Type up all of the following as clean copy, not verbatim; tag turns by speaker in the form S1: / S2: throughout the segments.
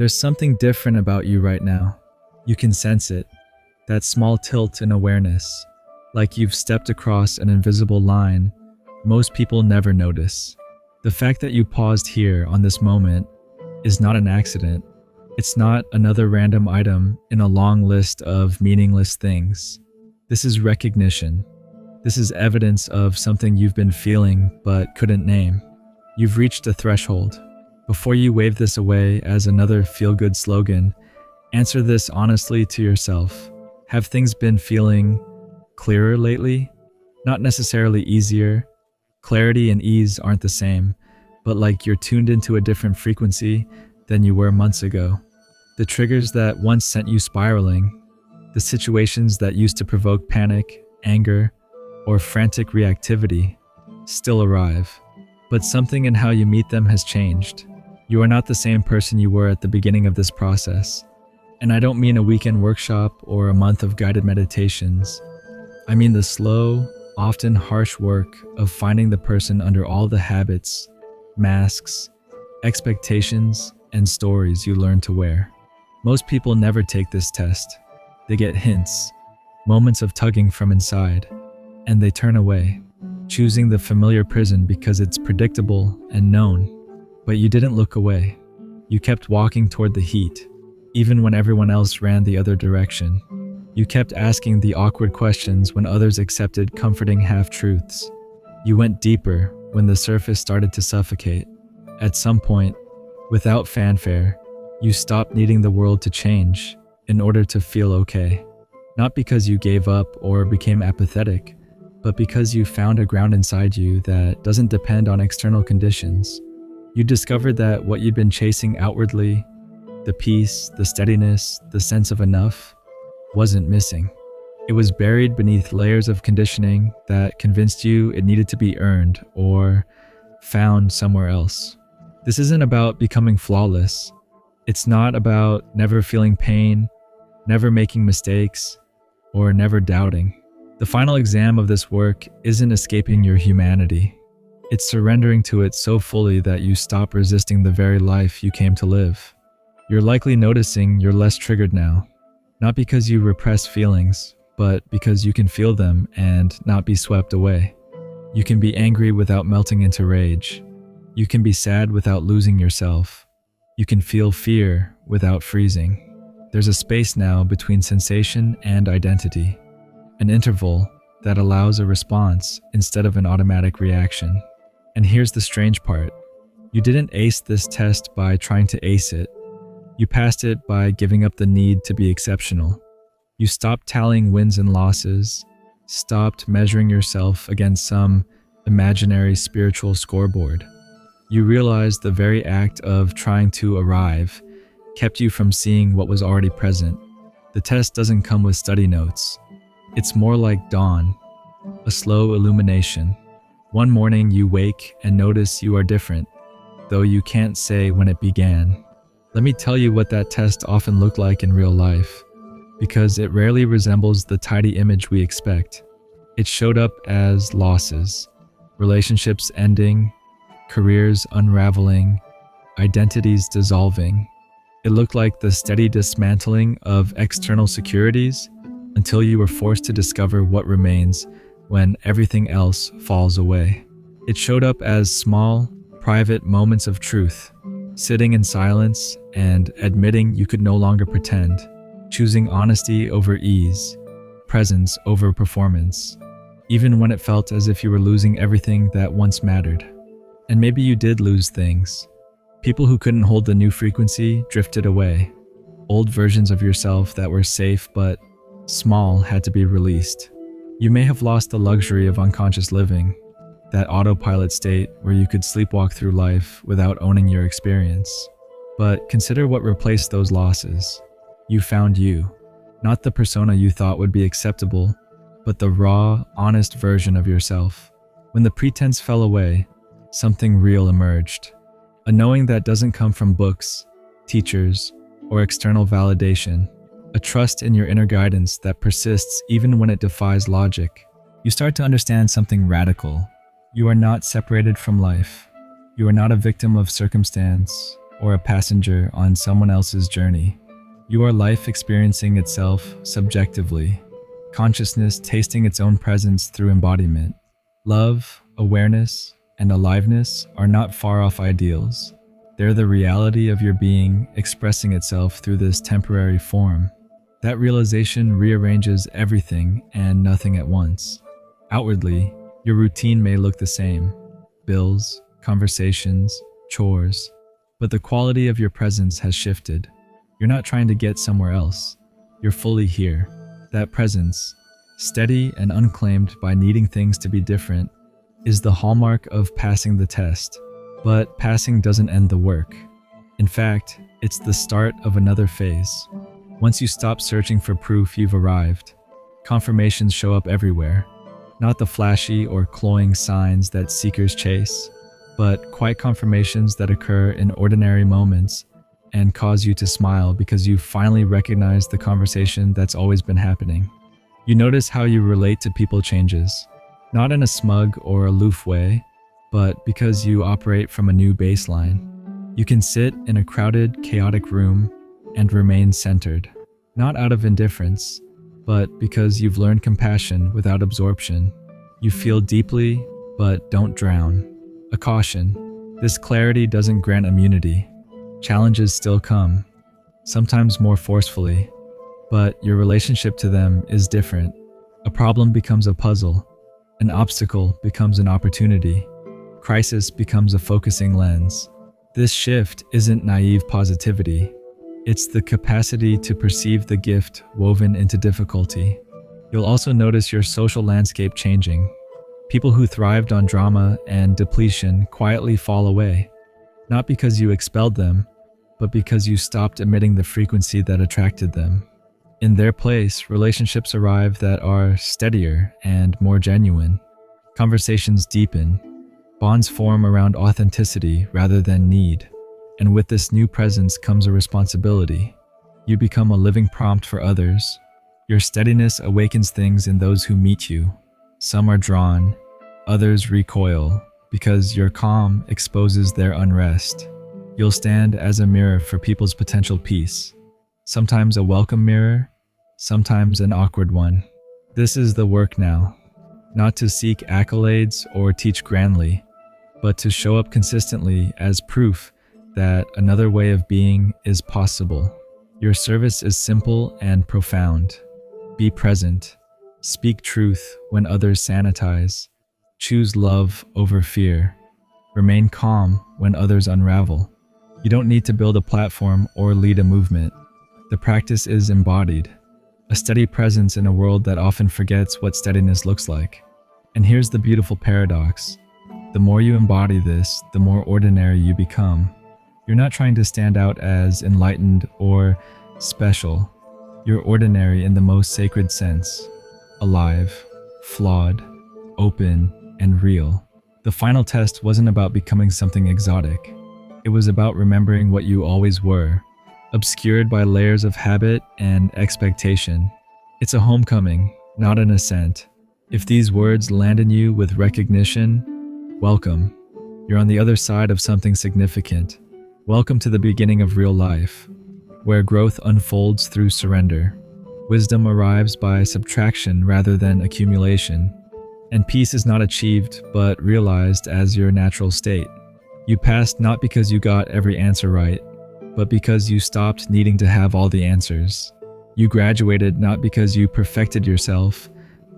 S1: There's something different about you right now. You can sense it, that small tilt in awareness, like you've stepped across an invisible line most people never notice. The fact that you paused here on this moment is not an accident. It's not another random item in a long list of meaningless things. This is recognition. This is evidence of something you've been feeling but couldn't name. You've reached a threshold. Before you wave this away as another feel-good slogan, answer this honestly to yourself. Have things been feeling clearer lately? Not necessarily easier. Clarity and ease aren't the same, but like you're tuned into a different frequency than you were months ago. The triggers that once sent you spiraling, the situations that used to provoke panic, anger, or frantic reactivity still arrive, but something in how you meet them has changed. You are not the same person you were at the beginning of this process. And I don't mean a weekend workshop or a month of guided meditations. I mean the slow, often harsh work of finding the person under all the habits, masks, expectations, and stories you learn to wear. Most people never take this test. They get hints, moments of tugging from inside, and they turn away, choosing the familiar prison because it's predictable and known. But you didn't look away. You kept walking toward the heat, even when everyone else ran the other direction. You kept asking the awkward questions when others accepted comforting half-truths. You went deeper when the surface started to suffocate. At some point, without fanfare, you stopped needing the world to change in order to feel okay. Not because you gave up or became apathetic, but because you found a ground inside you that doesn't depend on external conditions. You discovered that what you'd been chasing outwardly, the peace, the steadiness, the sense of enough, wasn't missing. It was buried beneath layers of conditioning that convinced you it needed to be earned or found somewhere else. This isn't about becoming flawless. It's not about never feeling pain, never making mistakes, or never doubting. The final exam of this work isn't escaping your humanity. It's surrendering to it so fully that you stop resisting the very life you came to live. You're likely noticing you're less triggered now, not because you repress feelings, but because you can feel them and not be swept away. You can be angry without melting into rage. You can be sad without losing yourself. You can feel fear without freezing. There's a space now between sensation and identity, an interval that allows a response instead of an automatic reaction. And here's the strange part. You didn't ace this test by trying to ace it. You passed it by giving up the need to be exceptional. You stopped tallying wins and losses, stopped measuring yourself against some imaginary spiritual scoreboard. You realized the very act of trying to arrive kept you from seeing what was already present. The test doesn't come with study notes. It's more like dawn, a slow illumination. One morning you wake and notice you are different, though you can't say when it began. Let me tell you what that test often looked like in real life, because it rarely resembles the tidy image we expect. It showed up as losses, relationships ending, careers unraveling, identities dissolving. It looked like the steady dismantling of external securities until you were forced to discover what remains when everything else falls away. It showed up as small, private moments of truth, sitting in silence and admitting you could no longer pretend, choosing honesty over ease, presence over performance, even when it felt as if you were losing everything that once mattered. And maybe you did lose things. People who couldn't hold the new frequency drifted away. Old versions of yourself that were safe but small had to be released. You may have lost the luxury of unconscious living, that autopilot state where you could sleepwalk through life without owning your experience. But consider what replaced those losses. You found you, not the persona you thought would be acceptable, but the raw, honest version of yourself. When the pretense fell away, something real emerged. A knowing that doesn't come from books, teachers, or external validation. A trust in your inner guidance that persists even when it defies logic. You start to understand something radical. You are not separated from life. You are not a victim of circumstance or a passenger on someone else's journey. You are life experiencing itself subjectively, consciousness tasting its own presence through embodiment. Love, awareness, and aliveness are not far-off ideals. They're the reality of your being expressing itself through this temporary form. That realization rearranges everything and nothing at once. Outwardly, your routine may look the same: bills, conversations, chores, but the quality of your presence has shifted. You're not trying to get somewhere else. You're fully here. That presence, steady and unclaimed by needing things to be different, is the hallmark of passing the test. But passing doesn't end the work. In fact, it's the start of another phase. Once you stop searching for proof you've arrived, confirmations show up everywhere. Not the flashy or cloying signs that seekers chase, but quiet confirmations that occur in ordinary moments and cause you to smile because you finally recognize the conversation that's always been happening. You notice how you relate to people changes, not in a smug or aloof way, but because you operate from a new baseline. You can sit in a crowded, chaotic room and remain centered, not out of indifference, but because you've learned compassion without absorption. You feel deeply, but don't drown. A caution: this clarity doesn't grant immunity. Challenges still come, sometimes more forcefully, but your relationship to them is different. A problem becomes a puzzle. An obstacle becomes an opportunity. Crisis becomes a focusing lens. This shift isn't naive positivity. It's the capacity to perceive the gift woven into difficulty. You'll also notice your social landscape changing. People who thrived on drama and depletion quietly fall away, not because you expelled them, but because you stopped emitting the frequency that attracted them. In their place, relationships arrive that are steadier and more genuine. Conversations deepen. Bonds form around authenticity rather than need. And with this new presence comes a responsibility. You become a living prompt for others. Your steadiness awakens things in those who meet you. Some are drawn, others recoil, because your calm exposes their unrest. You'll stand as a mirror for people's potential peace. Sometimes a welcome mirror, sometimes an awkward one. This is the work now. Not to seek accolades or teach grandly, but to show up consistently as proof that another way of being is possible. Your service is simple and profound. Be present. Speak truth when others sanitize. Choose love over fear. Remain calm when others unravel. You don't need to build a platform or lead a movement. The practice is embodied. A steady presence in a world that often forgets what steadiness looks like. And here's the beautiful paradox. The more you embody this, the more ordinary you become. You're not trying to stand out as enlightened or special. You're ordinary in the most sacred sense. Alive, flawed, open, and real. The final test wasn't about becoming something exotic. It was about remembering what you always were, obscured by layers of habit and expectation. It's a homecoming, not an ascent. If these words land in you with recognition, welcome. You're on the other side of something significant. Welcome to the beginning of real life, where growth unfolds through surrender. Wisdom arrives by subtraction rather than accumulation, and peace is not achieved but realized as your natural state. You passed not because you got every answer right, but because you stopped needing to have all the answers. You graduated not because you perfected yourself,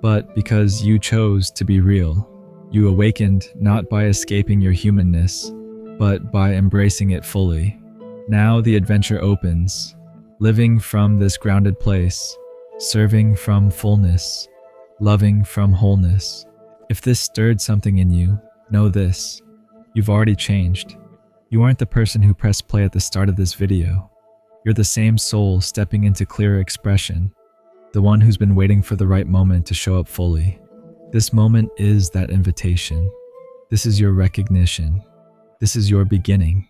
S1: but because you chose to be real. You awakened not by escaping your humanness, but by embracing it fully. Now the adventure opens, living from this grounded place, serving from fullness, loving from wholeness. If this stirred something in you, know this: you've already changed. You aren't the person who pressed play at the start of this video. You're the same soul stepping into clearer expression, the one who's been waiting for the right moment to show up fully. This moment is that invitation. This is your recognition. This is your beginning.